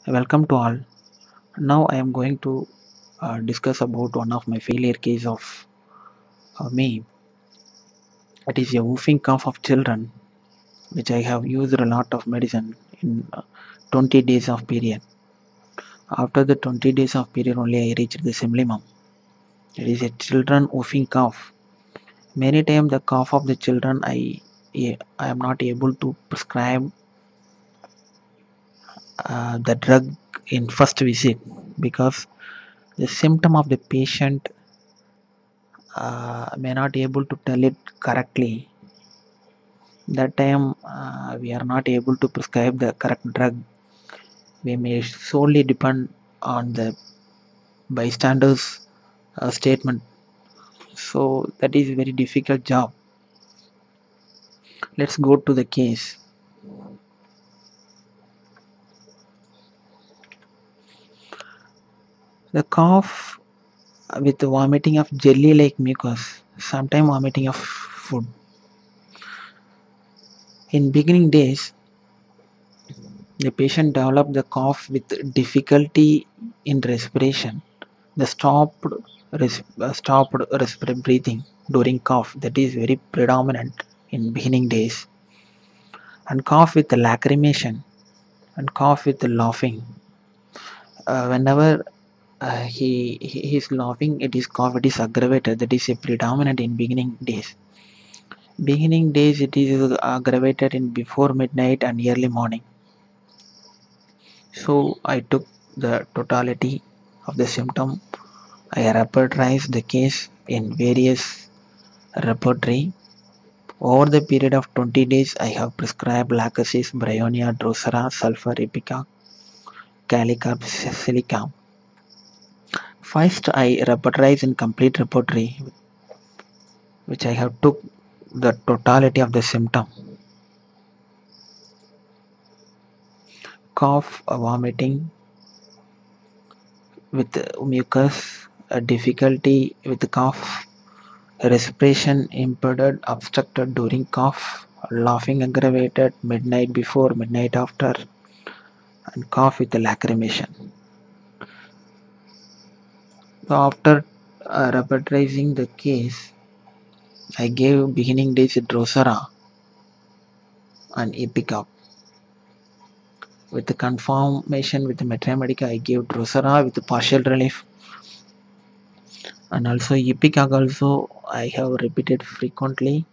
Welcome to all. Now I am going to discuss about one of my failure case of me. It is a woofing cough of children, which I have used a lot of medicine in 20 days of period. After the 20 days of period only I reached the symptom. It is a children woofing cough. Many times the cough of the children I am not able to prescribe the drug in first visit because the symptom of the patient may not able to tell it correctly. That time we are not able to prescribe the correct drug. We may solely depend on the bystanders statement, so that is a very difficult job. Let's go to the case. The cough with vomiting of jelly like mucus, sometimes vomiting of food. In beginning days the patient developed the cough with difficulty in respiration. The stopped breathing during cough, that is very predominant in beginning days, and cough with lacrimation and cough with laughing. Whenever he is laughing, it is cough. It is aggravated. That is a predominant in beginning days. Beginning days it is aggravated in before midnight and early morning. So I took the totality of the symptom. I repertorized the case in various repertory. Over the period of 20 days, I have prescribed lacosis, bryonia, drosera, sulfur, ipecac, calicarb, silicam. First, I repertorized in complete repertory, which I have took the totality of the symptom. Cough, vomiting with mucus, difficulty with cough, respiration impeded, obstructed during cough, laughing aggravated, midnight before, midnight after, and cough with lacrimation. So after repertorizing the case, I gave beginning days drosera and ipecac. With the confirmation with the Medica, I gave drosera with partial relief, and also ipecac also I have repeated frequently.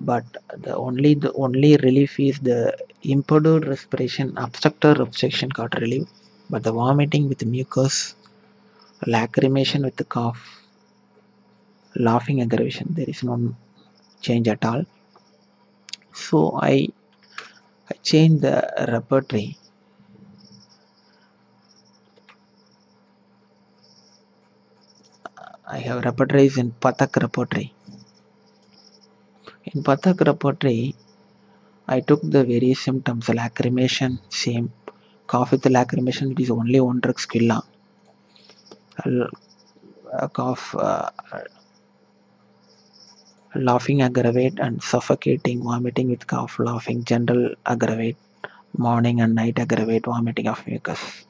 But the only relief is the impeded respiration, obstructor obstruction got relief, but the vomiting with mucus, lacrimation with the cough, laughing aggravation, there is no change at all. So I changed the repertory. I have repertories in Pathak repertory. In Pathak repertory, I took the various symptoms, lacrimation, same. Cough with lacrimation, it is only one drug, Skilla. Cough, laughing aggravate, and suffocating, vomiting with cough, laughing, general aggravate, morning and night aggravate, vomiting of mucus.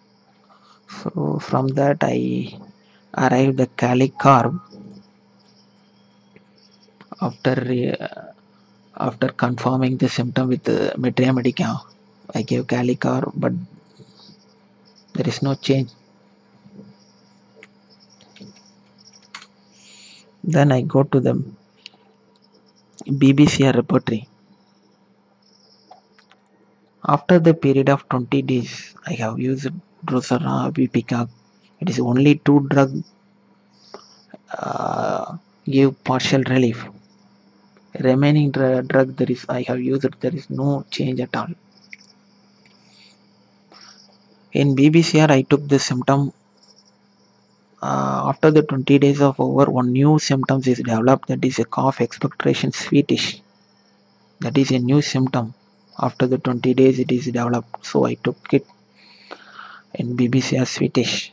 So from that I arrived the calicarb after after confirming the symptom with Medica. I gave calicar, but there is no change. Then I go to the BBCR repertory. After the period of 20 days, I have used Drosera, Bipicac. It is only two drug give partial relief. Remaining drug there is I have used, there is no change at all. In BBCR, I took the symptom. After the 20 days of over, one new symptoms is developed, that is a cough expectoration sweetish. That is a new symptom. After the 20 days it is developed, so I took it in BBCR sweetish.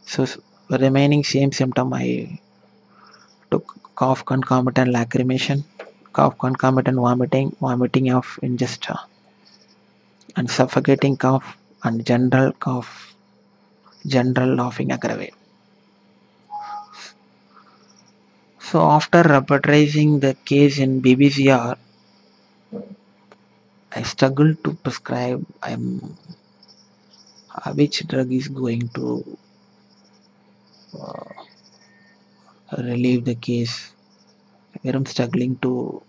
So remaining same symptom I took cough concomitant lacrimation, cough concomitant vomiting, vomiting of ingesta. and suffocating cough and general cough, general laughing aggravate. So after repertorizing the case in BBCR, I struggled to prescribe which drug is going to uh, relieve the case. I'm struggling to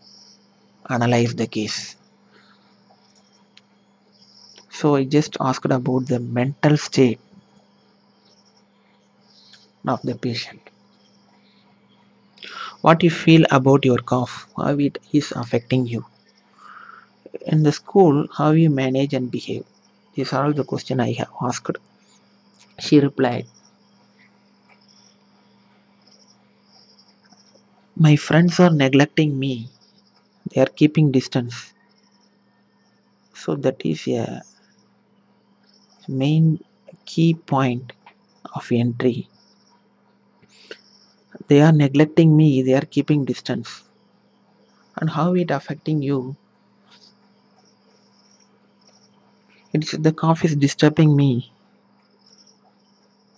analyze the case. So I just asked about the mental state of the patient. What you feel about your cough, how it is affecting you. In the school, how you manage and behave. These are all the questions I have asked. She replied, my friends are neglecting me. They are keeping distance. So that is a main key point of entry. They are neglecting me. They are keeping distance. And how it affecting you? It's the cough is disturbing me.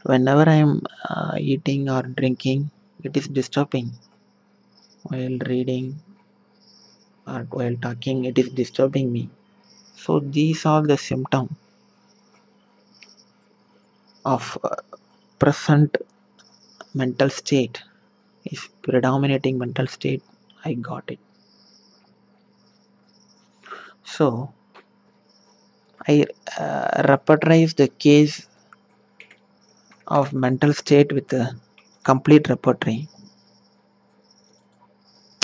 Whenever I am eating or drinking, it is disturbing. While reading or while talking, it is disturbing me. So these are the symptoms of present mental state. Is predominating mental state. I got it. So I repertorize the case of mental state with a complete repertory.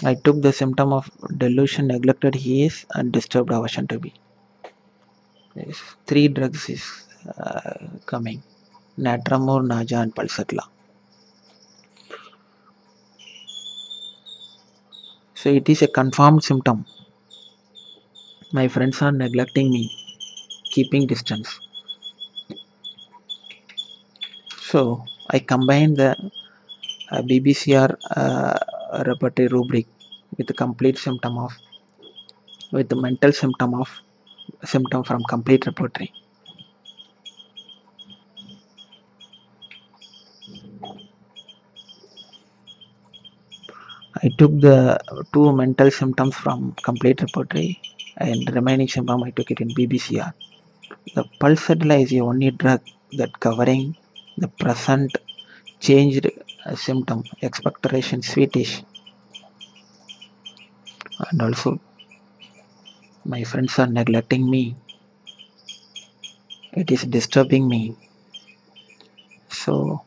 I took the symptom of delusion, neglected he is, and disturbed aversion to be. Yes, three drugs is coming: Natramor, Naja, and Palsatla. So it is a confirmed symptom. My friends are neglecting me, keeping distance. So I combine the BBCR repertory rubric with the complete symptom of with the mental symptom from complete repertory. I took the two mental symptoms from complete repertory and the remaining symptom I took it in BBCR. The Pulsatilla is the only drug that covering the present changed symptom, expectoration, sweetish, and also my friends are neglecting me. It is disturbing me. So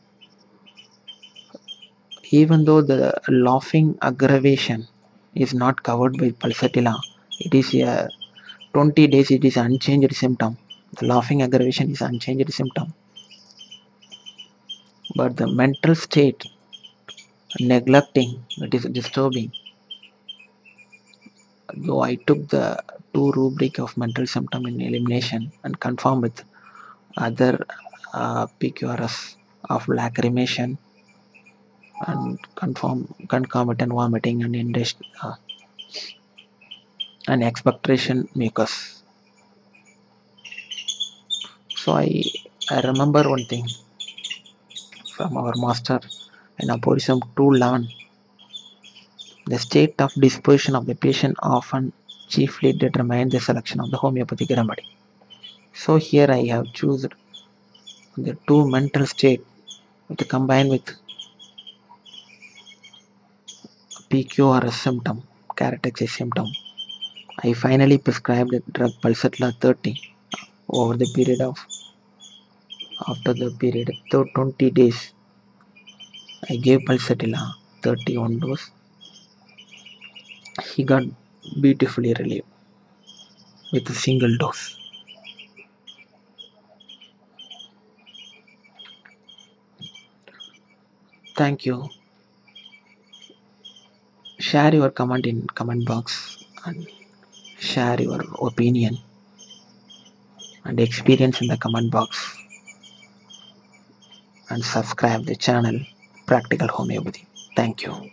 even though the laughing aggravation is not covered by Pulsatilla, it is a 20 days it is unchanged symptom. The laughing aggravation is unchanged symptom. But the mental state neglecting it is disturbing. Though I took the two rubric of mental symptom in elimination and confirmed with other PQRS of lacrimation and concomitant vomiting and and expectoration mucus. So I remember one thing from our master in APHORISM 211. The state of disposition of the patient often chiefly determines the selection of the homeopathic remedy. So here I have chosen the two mental state to combine with PQRS symptom, characteristic symptom. I finally prescribed the drug Pulsatilla 30 over the period of after the period 20 days. I gave Pulsatilla 31 dose. He got beautifully relieved with a single dose. Thank you. Share your comment in comment box and share your opinion and experience in the comment box and subscribe the channel Practical Homeopathy. Thank you.